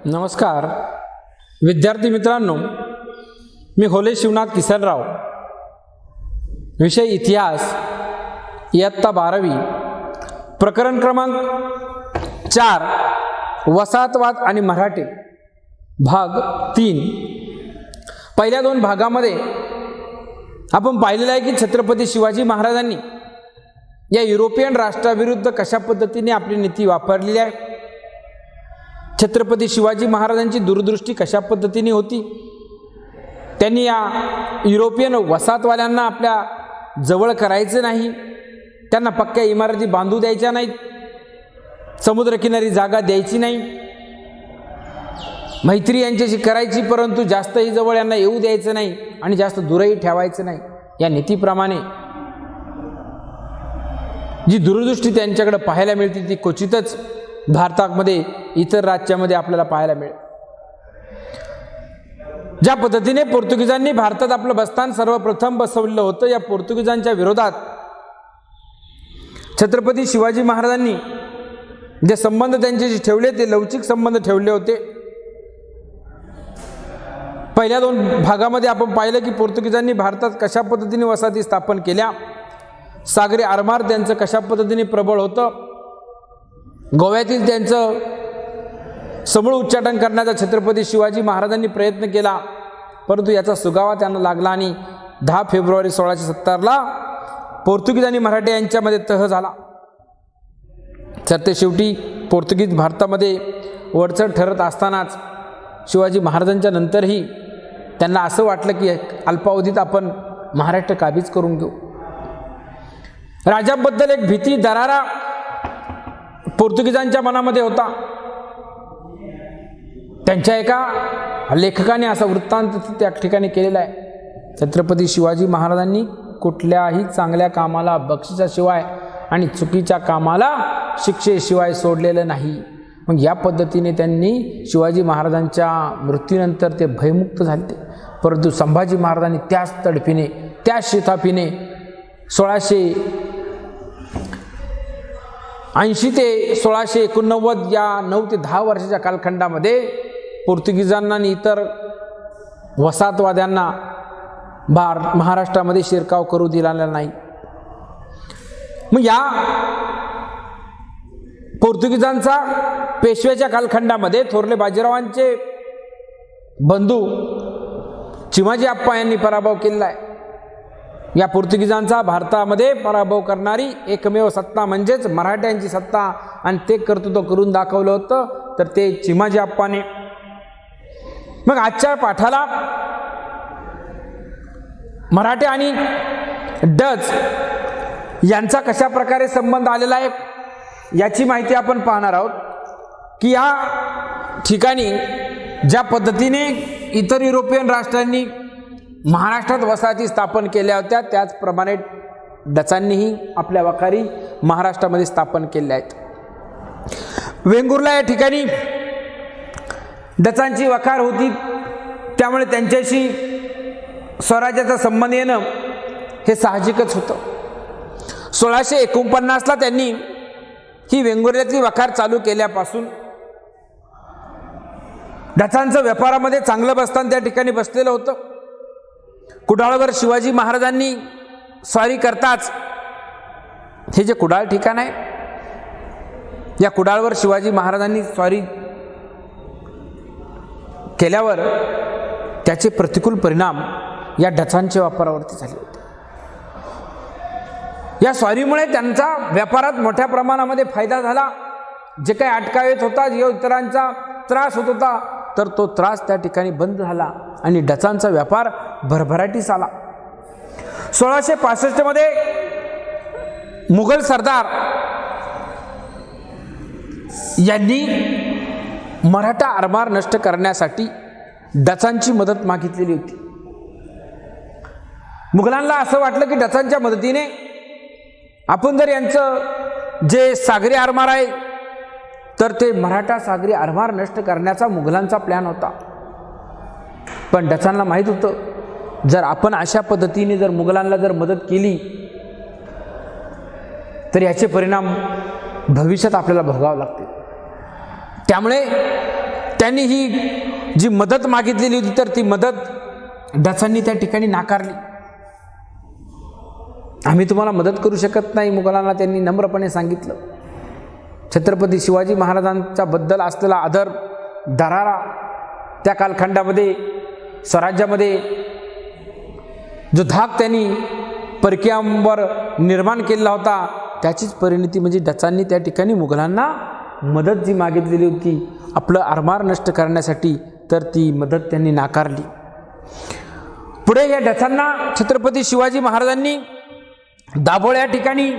नमस्कार विद्यार्थी मित्रांनो, मी होले शिवनाथ किसनराव, विषय इतिहास, इयत्ता 12वी, प्रकरण क्रमांक 4, वसाहतवाद आणि मराठे, भाग 3। पहिल्या 2 भागामध्ये आपण पाहिलेलं आहे की छत्रपती शिवाजी महाराजांनी या युरोपियन राष्ट्राविरुद्ध कशा पद्धतीने आपली नीती वापरलेली आहे, छत्रपती शिवाजी महाराजांची दूरदृष्टी कशा पद्धतीने होती। त्यांनी या युरोपियन वसाहतवाल्यांना आपल्या जवळ करायचं नाही, त्यांना पक्क्या इमारती बांधू द्यायच्या नाहीत, समुद्रकिनारी जागा द्यायची नाही, मैत्री यांच्याशी करायची, परंतु जास्तही जवळ यांना येऊ द्यायचं नाही आणि जास्त दूरही ठेवायचं नाही। या नीतीप्रमाणे जी दूरदृष्टी त्यांच्याकडे पाहायला मिळते ती क्वचितच भारतामध्ये इतर राज्यामध्ये आपल्याला पाहायला मिळेल। ज्या पद्धतीने पोर्तुगीजांनी भारतात आपलं बस्तान सर्वप्रथम बसवलं होतं, या पोर्तुगीजांच्या विरोधात छत्रपती शिवाजी महाराजांनी जे संबंध त्यांच्याशी ठेवले ते लवचिक संबंध ठेवले होते। पहिल्या 2 भागामध्ये आपण पाहिलं की पोर्तुगीजांनी भारतात कशा पद्धतीने वसाहती स्थापन केल्या, सागरी आरमार त्यांचं कशा पद्धतीने प्रबळ होतं, गोव्यातील त्यांचं समूळ उच्चाटन करण्याचा छत्रपती शिवाजी महाराजांनी प्रयत्न केला, परंतु याचा सुगावा त्यांना लागला आणि 10 फेब्रुवारी 1670ला पोर्तुगीज आणि मराठे यांच्यामध्ये तह झाला। तर ते शेवटी पोर्तुगीज भारतामध्ये वरचढ ठरत असतानाच शिवाजी महाराजांच्या नंतरही त्यांना असं वाटलं की अल्पावधीत आपण महाराष्ट्र काबीज करून घेऊ। राजाबद्दल एक भीती, दरारा पोर्तुगीजांच्या मनामध्ये होता। त्यांच्या एका लेखकाने असा वृत्तांत त्या ठिकाणी केलेला आहे, छत्रपती शिवाजी महाराजांनी कुठल्याही चांगल्या कामाला बक्षिसाशिवाय आणि चुकीच्या कामाला शिक्षेशिवाय सोडलेलं नाही। मग या पद्धतीने त्यांनी शिवाजी महाराजांच्या मृत्यूनंतर ते भयमुक्त झाले, परंतु संभाजी महाराजांनी त्याच तडफीने, त्याच शिताफीने 1680 ते 1689 या 9 ते 10 वर्षाच्या कालखंडामध्ये पोर्तुगीजांना आणि इतर वसाहतवाद्यांना महाराष्ट्रामध्ये शिरकाव करू दिलेला नाही। मग या पोर्तुगीजांचा पेशव्याच्या कालखंडामध्ये थोरले बाजीरावांचे बंधू चिमाजी आप्पा यांनी पराभव केलेला आहे। या पोर्तुगीजांचा भारतामध्ये पराभव करणारी एकमेव सत्ता म्हणजेच मराठ्यांची सत्ता, आणि ते कर्तृत्व करून दाखवलं होतं तर ते चिमाजी आप्पाने। मग आजच्या पाठाला मराठे आणि डच यांचा कशा प्रकारे संबंध आलेला आहे याची माहिती आपण पाहणार आहोत की या ठिकाणी ज्या पद्धतीने इतर युरोपियन राष्ट्रांनी महाराष्ट्रात वसाहती स्थापन केल्या होत्या, त्याचप्रमाणे डचांनीही आपल्या वखारी महाराष्ट्रामध्ये स्थापन केल्या आहेत। वेंगुर्ला या ठिकाणी डचांची वखार होती, त्यामुळे त्यांच्याशी स्वराज्याचा संबंध येणं हे साहजिकच होतं। 1649ला त्यांनी ही वेंगुर्ल्यातली वखार चालू केल्यापासून डचांचं व्यापारामध्ये चांगलं बस्तान त्या ठिकाणी बसलेलं होतं। कुडाळवर शिवाजी महाराजांनी स्वारी करताच हे जे कुडाळ ठिकाण आहे, या कुडाळवर शिवाजी महाराजांनी स्वारी केल्यावर त्याचे प्रतिकूल परिणाम या डचांच्या वापरावरती झाले होते। या स्वारीमुळे त्यांचा व्यापारात मोठ्या प्रमाणामध्ये फायदा झाला। जे काही अटका येत होता, जे इतरांचा त्रास होत होता, तर तो त्रास त्या ठिकाणी बंद झाला आणि डचांचा व्यापार भरभराटीस आला। 1665 मध्ये मुघल सरदार यांनी मराठा आरमार नष्ट करण्यासाठी डचांची मदत मागितलेली होती। मुघलांना असं वाटलं की डचांच्या मदतीने आपण जर यांचं जे सागरी आरमार आहे तर ते मराठा सागरी आरमार नष्ट करण्याचा मुघलांचा प्लॅन होता। पण डचांना माहीत होतं जर आपण अशा पद्धतीने जर मुघलांना जर मदत केली तर याचे परिणाम भविष्यात आपल्याला भोगावे लागतील। त्यामुळे त्यांनी ही जी मदत मागितलेली होती तर ती मदत डचांनी त्या ठिकाणी नाकारली. आम्ही तुम्हाला मदत करू शकत नाही, मुघलांना त्यांनी नम्रपणे सांगितलं. छत्रपती शिवाजी महाराजांच्या बद्दल असलेला आदर, दरारा, त्या कालखंडामध्ये स्वराज्यामध्ये जो धाक त्यांनी परकीयांवर निर्माण केलेला होता, त्याचीच परिणती म्हणजे डचांनी त्या ठिकाणी मुघलांना मदत जी मागितलेली होती आपलं आरमार नष्ट करण्यासाठी, तर ती मदत त्यांनी नाकारली. पुढे या डचांना छत्रपती शिवाजी महाराजांनी दाभोळ या ठिकाणी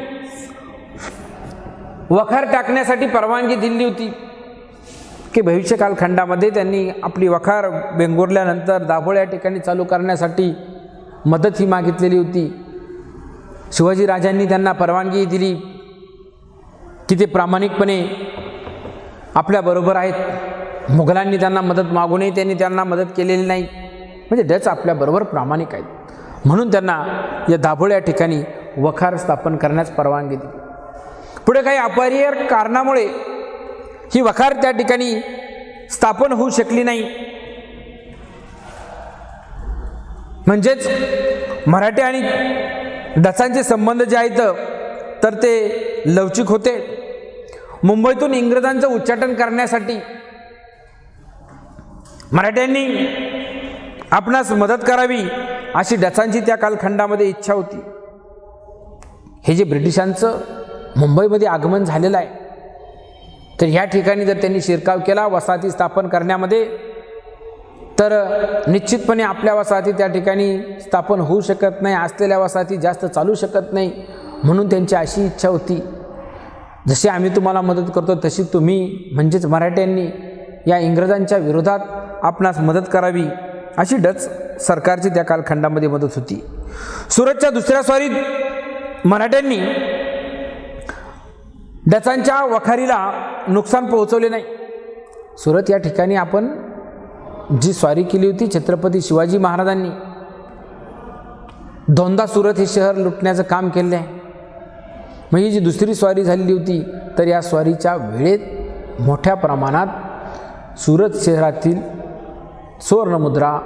वखार टाकण्यासाठी परवानगी दिली होती की भविष्य कालखंडामध्ये त्यांनी आपली वखार वेंगुर्ल्यानंतर दाभोळ या ठिकाणी चालू करण्यासाठी मदत ही मागितलेली होती. शिवाजी राजांनी त्यांना परवानगी दिली की ते प्रामाणिकपणे आपल्याबरोबर आहेत. मुघलांनी त्यांना मदत मागूनही त्यांनी त्यांना मदत केलेली नाही, म्हणजे डच आपल्याबरोबर प्रामाणिक आहेत, म्हणून त्यांना या दाभोळ या ठिकाणी वखार स्थापन करण्यास परवानगी दिली. पुढे काही अपरिहार्य कारणामुळे ही वखार त्या ठिकाणी स्थापन होऊ शकली नाही. म्हणजेच मराठी आणि डचांचे संबंध जे आहेत तर ते लवचिक होते. मुंबईतून इंग्रजांचं उच्चाटन करण्यासाठी मराठ्यांनी आपणास मदत करावी अशी डचांची त्या कालखंडामध्ये इच्छा होती. हे जे ब्रिटिशांचं मुंबईमध्ये आगमन झालेलं आहे, तर ह्या ठिकाणी जर त्यांनी शिरकाव केला वसाहती स्थापन करण्यामध्ये, तर निश्चितपणे आपल्या वसाहती त्या ठिकाणी स्थापन होऊ शकत नाही, असलेल्या वसाहती जास्त चालू शकत नाही. म्हणून त्यांची अशी इच्छा होती, जशी आम्ही तुम्हाला मदत करतो तशी तुम्ही म्हणजेच मराठ्यांनी या इंग्रजांच्या विरोधात आपणास मदत करावी, अशी डच सरकारची त्या कालखंडामध्ये मदत होती. सुरतच्या दुसऱ्या स्वारीत मराठ्यांनी डचांच्या वखारीला नुकसान पोहोचवले नाही. सुरत या ठिकाणी आपण जी स्वारी केली होती छत्रपती शिवाजी महाराजांनी, दोनदा सुरत हे शहर लुटण्याचं काम केले आहे. मग ही जी दुसरी स्वारी झालेली होती, तर या स्वारीच्या वेळेत मोठ्या प्रमाणात सुरत शहरातील सुवर्णमुद्रा,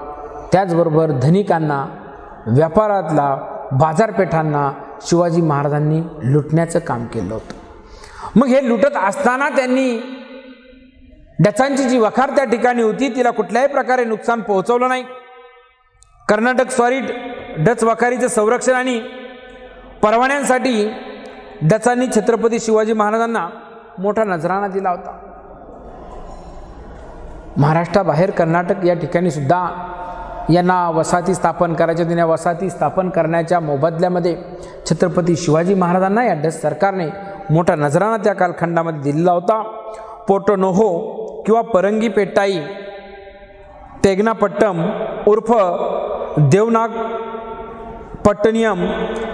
त्याचबरोबर धनिकांना, व्यापारातला बाजारपेठांना शिवाजी महाराजांनी लुटण्याचं काम केलं होतं. मग हे लुटत असताना त्यांनी डचांची जी वखार त्या ठिकाणी होती तिला कुठल्याही प्रकारे नुकसान पोहोचवलं नाही. कर्नाटक स्वारीत डच वखारीचं संरक्षण आणि परवान्यांसाठी डचांनी छत्रपती शिवाजी महाराजांना मोठा नजराणा दिला होता. महाराष्ट्राबाहेर कर्नाटक या ठिकाणी सुद्धा यांना वसाहती स्थापन करायच्या होत्या. वसाहती स्थापन करण्याच्या मोबदल्यामध्ये छत्रपती शिवाजी महाराजांना या डच सरकारने मोठा नजराणा त्या कालखंडामध्ये दिलेला होता. पोर्टोनोहो किंवा परंगीपेट्टाई, तेगनापट्टम उर्फ देवनागपट्टनियम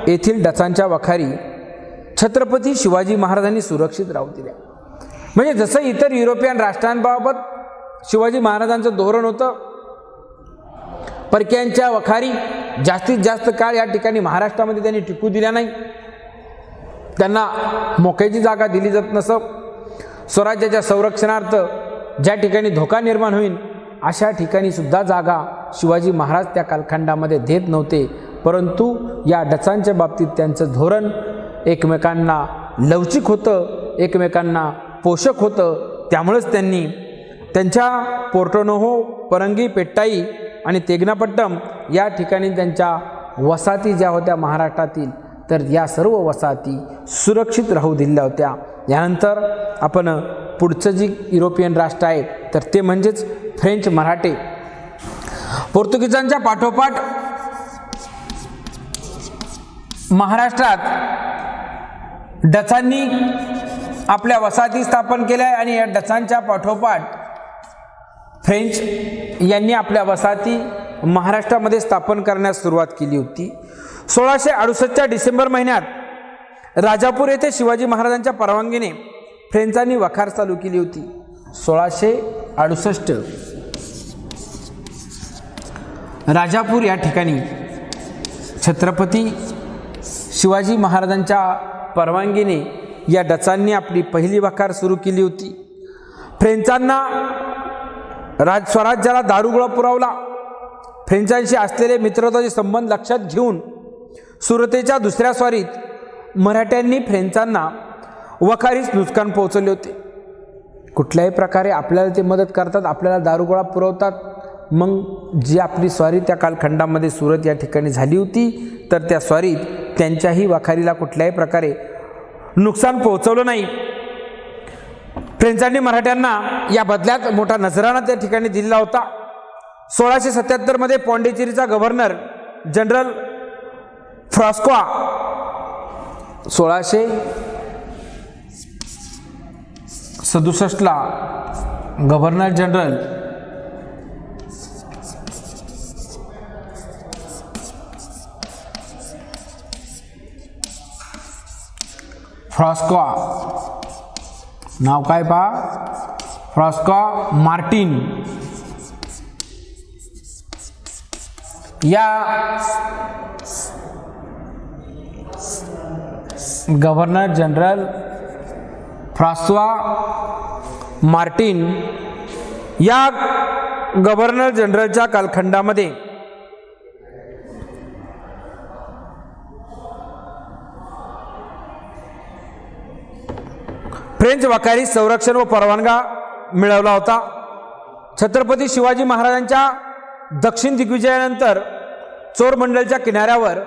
येथील डचांच्या वखारी छत्रपती शिवाजी महाराजांनी सुरक्षित राहू दिल्या. म्हणजे जसं इतर युरोपियन राष्ट्रांबाबत शिवाजी महाराजांचं धोरण होतं, परक्यांच्या वखारी जास्तीत जास्त काळ या ठिकाणी महाराष्ट्रामध्ये त्यांनी टिकू दिल्या नाही. त्यांना मोक्याची जागा दिली जात नसं. स्वराज्याच्या संरक्षणार्थ ज्या ठिकाणी धोका निर्माण होईल अशा ठिकाणी सुद्धा जागा शिवाजी महाराज त्या कालखंडामध्ये देत नव्हते. परंतु या डचांच्या बाबतीत त्यांचं धोरण एकमेकांना लवचिक होतं, एकमेकांना पोषक होतं. त्यामुळेच त्यांनी त्यांच्या पोर्टोनोहो, परंगी पेट्टाई आणि तेगनापट्टम या ठिकाणी त्यांच्या वसाहती ज्या होत्या महाराष्ट्रातील, तर या सर्व वसाहती सुरक्षित राहू दिल्या होत्या. यानंतर आपण पुढचं जी युरोपियन राष्ट्र आहे तर ते म्हणजेच फ्रेंच मराठे. पोर्तुगीजांच्या पाठोपाठ महाराष्ट्रात डचांनी आपल्या वसाहती स्थापन केल्या आणि या डचांच्या पाठोपाठ फ्रेंच यांनी आपल्या वसाहती महाराष्ट्रामध्ये स्थापन करण्यास सुरुवात केली होती. 1668च्या डिसेंबर महिन्यात राजापूर येथे शिवाजी महाराजांच्या परवानगीने फ्रेंचांनी वखार चालू केली होती. 1668 राजापूर या ठिकाणी छत्रपती शिवाजी महाराजांच्या परवानगीने या डचांनी आपली पहिली वखार सुरू केली होती. फ्रेंचांना स्वराज्याला दारुगोळा पुरवला. फ्रेंचांशी असलेले मित्रत्वाचे संबंध लक्षात घेऊन सुरतेच्या दुसऱ्या स्वारीत मराठ्यांनी फ्रेंचांना वखारीस नुकसान पोहोचवले होते. कुठल्याही प्रकारे आपल्याला ते मदत करतात, आपल्याला दारुगोळा पुरवतात. मग जी आपली स्वारी त्या कालखंडामध्ये सुरत या ठिकाणी झाली होती, तर त्या स्वारीत त्यांच्याही वखारीला कुठल्याही प्रकारे नुकसान पोहोचवलं नाही. फ्रेंचांनी मराठ्यांना या बदल्यात मोठा नजराणा त्या ठिकाणी दिलेला होता. 1677 मध्ये पॉंडिचेरीचा गव्हर्नर जनरल फ्रास्कोआ 1667 गव्हर्नर जनरल फ्रास्कोआ, नाव काय पहा, फ्रास्कोआ मार्टिन या गव्हर्नर जनरल फ्रास्कोआ मार्टिन या गव्हर्नर जनरलच्या कालखंडामध्ये फ्रेंच वखारीस संरक्षण व परवानगा मिळवला होता. छत्रपती शिवाजी महाराजांच्या दक्षिण दिग्विजयानंतर चोरमंडलच्या किनाऱ्यावर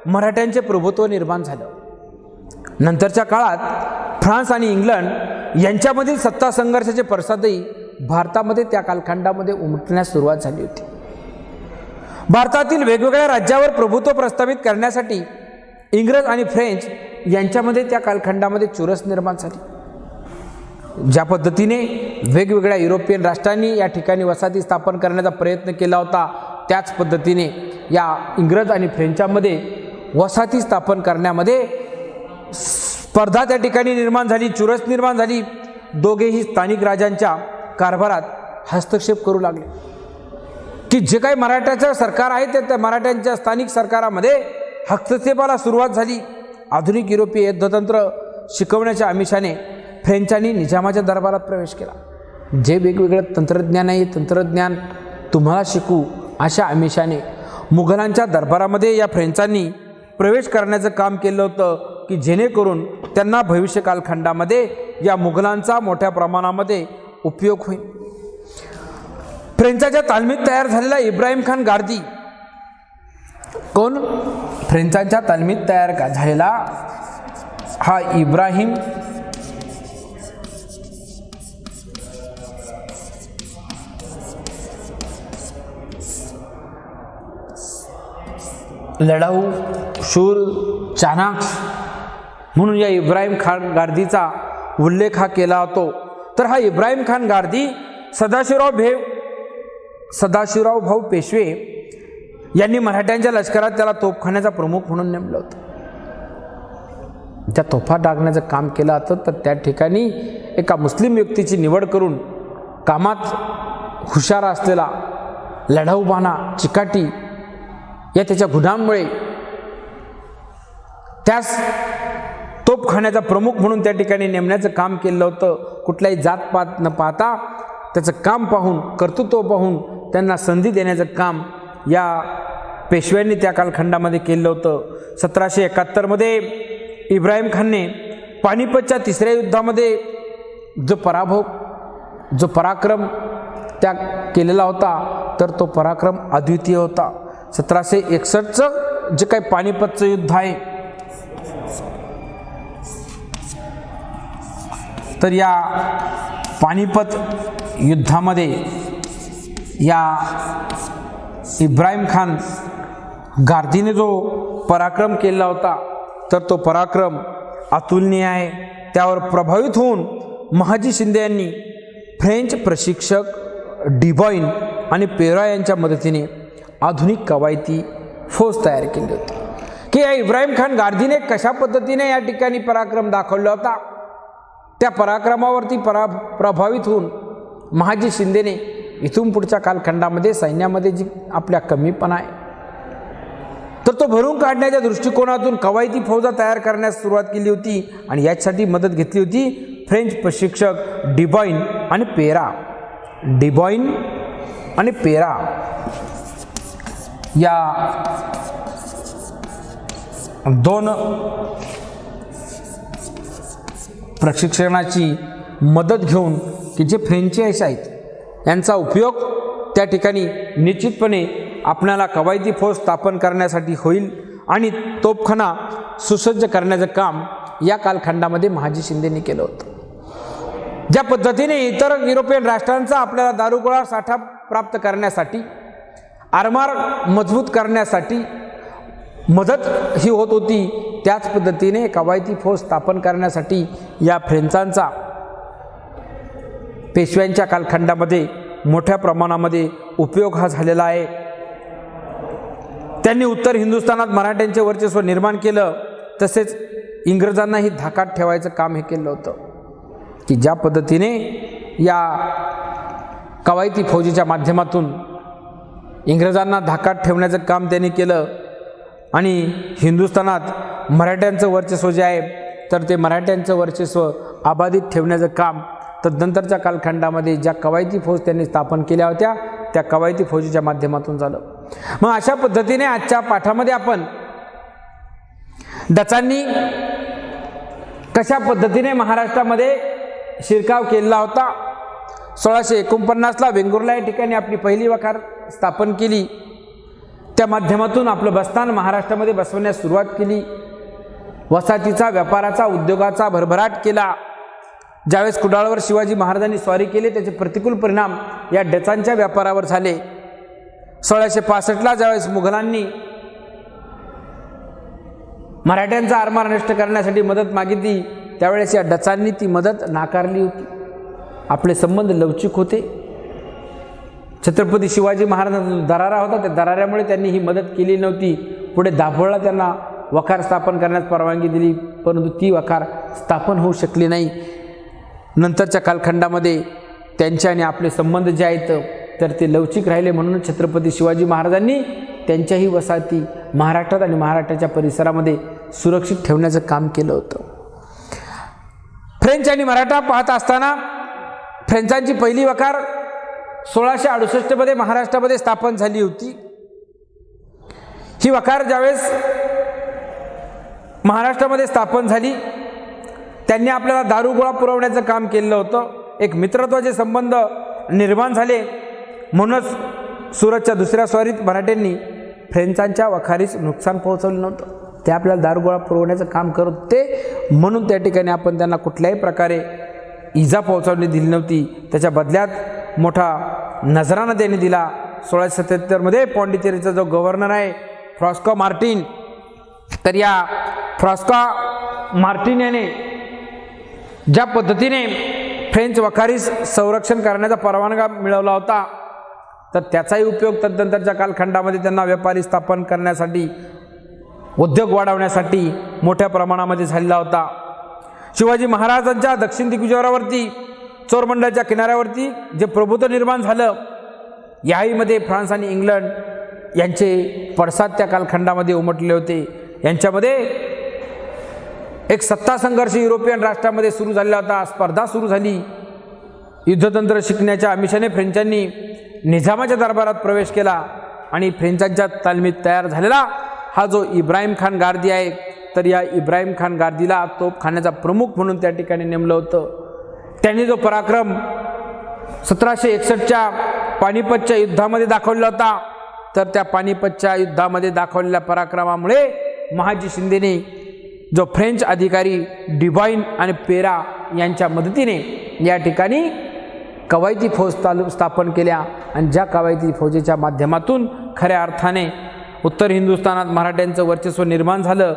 मराठ्यांचे प्रभुत्व निर्माण झालं. नंतरच्या काळात फ्रान्स आणि इंग्लंड यांच्यामधील सत्ता संघर्षाचे पडसादही भारतामध्ये त्या कालखंडामध्ये उमटण्यास सुरुवात झाली होती. भारतातील वेगवेगळ्या राज्यावर प्रभुत्व प्रस्थापित करण्यासाठी इंग्रज आणि फ्रेंच यांच्यामध्ये त्या कालखंडामध्ये चुरस निर्माण झाली. ज्या पद्धतीने वेगवेगळ्या युरोपियन राष्ट्रांनी या ठिकाणी वसाहती स्थापन करण्याचा प्रयत्न केला होता, त्याच पद्धतीने या इंग्रज आणि फ्रेंचामध्ये वसाहती स्थापन करण्यामध्ये स्पर्धा त्या ठिकाणी निर्माण झाली, चुरस निर्माण झाली. दोघेही स्थानिक राजांच्या कारभारात हस्तक्षेप करू लागले की जे काही मराठ्याचं सरकार आहे त्या मराठ्यांच्या स्थानिक सरकारामध्ये हस्तक्षेपाला सुरुवात झाली. आधुनिक युरोपीय युद्धतंत्र शिकवण्याच्या आमिषाने फ्रेंचांनी निजामाच्या दरबारात प्रवेश केला. जे वेगवेगळं तंत्रज्ञान आहे, तंत्रज्ञान तुम्हाला शिकू अशा आमिषाने मुघलांच्या दरबारामध्ये या फ्रेंचांनी प्रवेश करण्याचं काम केलं होतं की जेणेकरून त्यांना भविष्य कालखंडामध्ये या मुघलांचा मोठ्या प्रमाणामध्ये उपयोग होईल. फ्रेंचाच्या तालमीत तयार झालेला इब्राहिम खान गारदी, कोण? फ्रेंचांच्या तालमीत तयार झालेला हा इब्राहिम लढाऊ, शूर, चाणाक्ष म्हणून या इब्राहिम खान गारदीचा उल्लेख हा केला होतो. तर हा इब्राहिम खान गारदी सदाशिवराव भाऊ पेशवे यांनी मराठ्यांच्या लष्करात त्याला तोफखान्याचा प्रमुख म्हणून नेमलं होतं. त्या तोफा टाकण्याचं काम केलं होतं. तर त्या ठिकाणी एका मुस्लिम व्यक्तीची निवड करून कामात हुशार असलेला लढाऊ बाणा चिकाटी या त्याच्या गुणांमुळे त्यास तोफखान्याचा प्रमुख म्हणून त्या ठिकाणी नेमण्याचं काम केलं होतं. कुठलाही जातपात न पाहता त्याचं काम पाहून, कर्तृत्व पाहून त्यांना संधी देण्याचं काम या पेशव्यांनी त्या कालखंडामध्ये केलं होतं. 1771 इब्राहिम खानने पानिपतच्या तिसऱ्या युद्धामध्ये जो पराक्रम त्या केलेला होता, तर तो पराक्रम अद्वितीय होता. 1761चं जे काही पानिपतचं युद्ध आहे, तर या पानिपत युद्धामध्ये या इब्राहिम खान गारदीने जो पराक्रम केला होता, तर तो पराक्रम अतुलनीय आहे. त्यावर प्रभावित होऊन महाजी शिंदे यांनी फ्रेंच प्रशिक्षक डिबॉइन आणि पेरा यांच्या मदतीने आधुनिक कवायती फौज तयार केली होती. की या इब्राहिम खान गारदीने कशा पद्धतीने या ठिकाणी पराक्रम दाखवला होता, त्या पराक्रमावरती प्रभावित होऊन महाजी शिंदेने इथून पुढच्या कालखंडामध्ये सैन्यामध्ये जी आपल्या कमीपणा आहे, तर तो भरून काढण्याच्या दृष्टिकोनातून कवायती फौजा तयार करण्यास सुरुवात केली होती. आणि यासाठी मदत घेतली होती फ्रेंच प्रशिक्षक डिबॉइन आणि पेरा डिबॉइन आणि पेरा या दोन प्रशिक्षणाची मदत घेऊन की जे फ्रेंचाइज आहेत यांचा उपयोग त्या ठिकाणी निश्चितपणे आपल्याला कवायती फौज स्थापन करण्यासाठी होईल आणि तोफखाना सुसज्ज करण्याचं काम या कालखंडामध्ये महाजी शिंदेंनी केलं होतं. ज्या पद्धतीने इतर युरोपियन राष्ट्रांचा आपल्याला दारुगोळा साठा प्राप्त करण्यासाठी आरमार मजबूत करण्यासाठी मदत ही होत होती, त्याच पद्धतीने कवायती फौज स्थापन करण्यासाठी या फ्रेंचांचा पेशव्यांच्या कालखंडामध्ये मोठ्या प्रमाणामध्ये उपयोग हा झालेला आहे. त्यांनी उत्तर हिंदुस्थानात मराठ्यांचे वर्चस्व निर्माण केलं, तसेच इंग्रजांनाही धाकात ठेवायचं काम हे केलं होतं की ज्या पद्धतीने या कवायती फौजीच्या माध्यमातून इंग्रजांना धाकात ठेवण्याचं काम त्यांनी केलं आणि हिंदुस्थानात मराठ्यांचं वर्चस्व जे आहे तर ते मराठ्यांचं वर्चस्व अबाधित ठेवण्याचं काम तदनंतरच्या कालखंडामध्ये ज्या कवायती फौज त्यांनी स्थापन केल्या होत्या त्या कवायती फौजीच्या माध्यमातून झालं. मग अशा पद्धतीने आजच्या पाठामध्ये आपण डचांनी कशा पद्धतीने महाराष्ट्रामध्ये शिरकाव केला होता, 1649ला वेंगुर्ला या ठिकाणी आपली पहिली वखार स्थापन केली, त्या माध्यमातून आपलं बस्तान महाराष्ट्रामध्ये बसवण्यास सुरुवात केली, वसाहतीचा व्यापाराचा उद्योगाचा भरभराट केला. ज्यावेळेस कुडाळवर शिवाजी महाराजांनी स्वारी केली त्याचे प्रतिकूल परिणाम या डचांच्या व्यापारावर झाले. 1665ला ज्यावेळेस मुघलांनी मराठ्यांचा आरमार नष्ट करण्यासाठी मदत मागितली त्यावेळेस या डचांनी ती मदत नाकारली होती. आपले संबंध लवचिक होते. छत्रपती शिवाजी महाराजांचा दरारा होता, त्या दराऱ्यामुळे त्यांनी ही मदत केली नव्हती. पुढे दाभोळला त्यांना वखार स्थापन करण्यास परवानगी दिली, परंतु ती वखार स्थापन होऊ शकली नाही. नंतरच्या कालखंडामध्ये त्यांचे आणि आपले संबंध जे आहेत तर ते लवचिक राहिले, म्हणून छत्रपती शिवाजी महाराजांनी त्यांच्याही वसाहती महाराष्ट्रात आणि महाराष्ट्राच्या परिसरामध्ये सुरक्षित ठेवण्याचं काम केलं होतं. फ्रेंच आणि मराठा पाहत असताना फ्रेंचांची पहिली वखार 1668 महाराष्ट्रामध्ये स्थापन झाली होती. ही वखार ज्यावेळेस महाराष्ट्रामध्ये स्थापन झाली त्यांनी आपल्याला दारुगोळा पुरवण्याचं काम केलं होतं. एक मित्रत्वाचे संबंध निर्माण झाले, म्हणूनच सुरतच्या दुसऱ्या स्वारीत मराठ्यांनी फ्रेंचांच्या वखारीस नुकसान पोहोचवलं नव्हतं. ते आपल्याला दारुगोळा पुरवण्याचं काम करत होते, म्हणून त्या ठिकाणी आपण त्यांना कुठल्याही प्रकारे इजा पोहोचवली दिली नव्हती. त्याच्या बदल्यात मोठा नजराना त्यांनी दिला. 1677 पॉंडिचेरीचा जो गव्हर्नर आहे फ्रॉस्को मार्टिन, तर या फ्रॉस्को मार्टिन याने ज्या पद्धतीने फ्रेंच वखारीस संरक्षण करण्याचा परवानगा मिळवला होता तर त्याचाही उपयोग तदनंतरच्या कालखंडामध्ये त्यांना व्यापारी स्थापन करण्यासाठी उद्योग वाढवण्यासाठी मोठ्या प्रमाणामध्ये झालेला होता. शिवाजी महाराजांच्या दक्षिण दिग्विजयावरती चोरमंडळच्या किनाऱ्यावरती जे प्रभुत्व निर्माण झालं, याहीमध्ये फ्रान्स आणि इंग्लंड यांचे पडसाद त्या कालखंडामध्ये उमटले होते. यांच्यामध्ये एक सत्ता संघर्ष युरोपियन राष्ट्रामध्ये सुरू झालेला होता. स्पर्धा सुरू झाली. युद्धतंत्र शिकण्याच्या आमिषाने फ्रेंचांनी निजामाच्या दरबारात प्रवेश केला आणि फ्रेंचांच्या तालमीत तयार झालेला हा जो इब्राहिम खान गार्दी आहे तर या इब्राहिम खान गार्दीला तोफखान्याचा प्रमुख म्हणून त्या ठिकाणी नेमलं होतं. त्यांनी जो पराक्रम 1761च्या पानिपतच्या युद्धामध्ये दाखवला होता तर त्या पानिपतच्या युद्धामध्ये दाखवलेल्या पराक्रमामुळे महाजी शिंदेने जो फ्रेंच अधिकारी डिबॉइन आणि पेरा यांच्या मदतीने या ठिकाणी कवायती फौज स्थापन केल्या आणि ज्या कवायती फौजेच्या माध्यमातून खऱ्या अर्थाने उत्तर हिंदुस्थानात मराठ्यांचं वर्चस्व निर्माण झालं,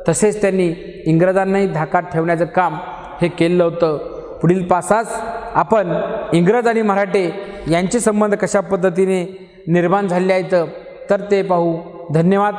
तसेच त्यांनी इंग्रजांनाही धाकात ठेवण्याचं काम हे केलं होतं. पुढील पासास आपण इंग्रज आणि मराठे यांचे संबंध कशा पद्धतीने निर्माण झाले आहेत तर ते पाहू. धन्यवाद.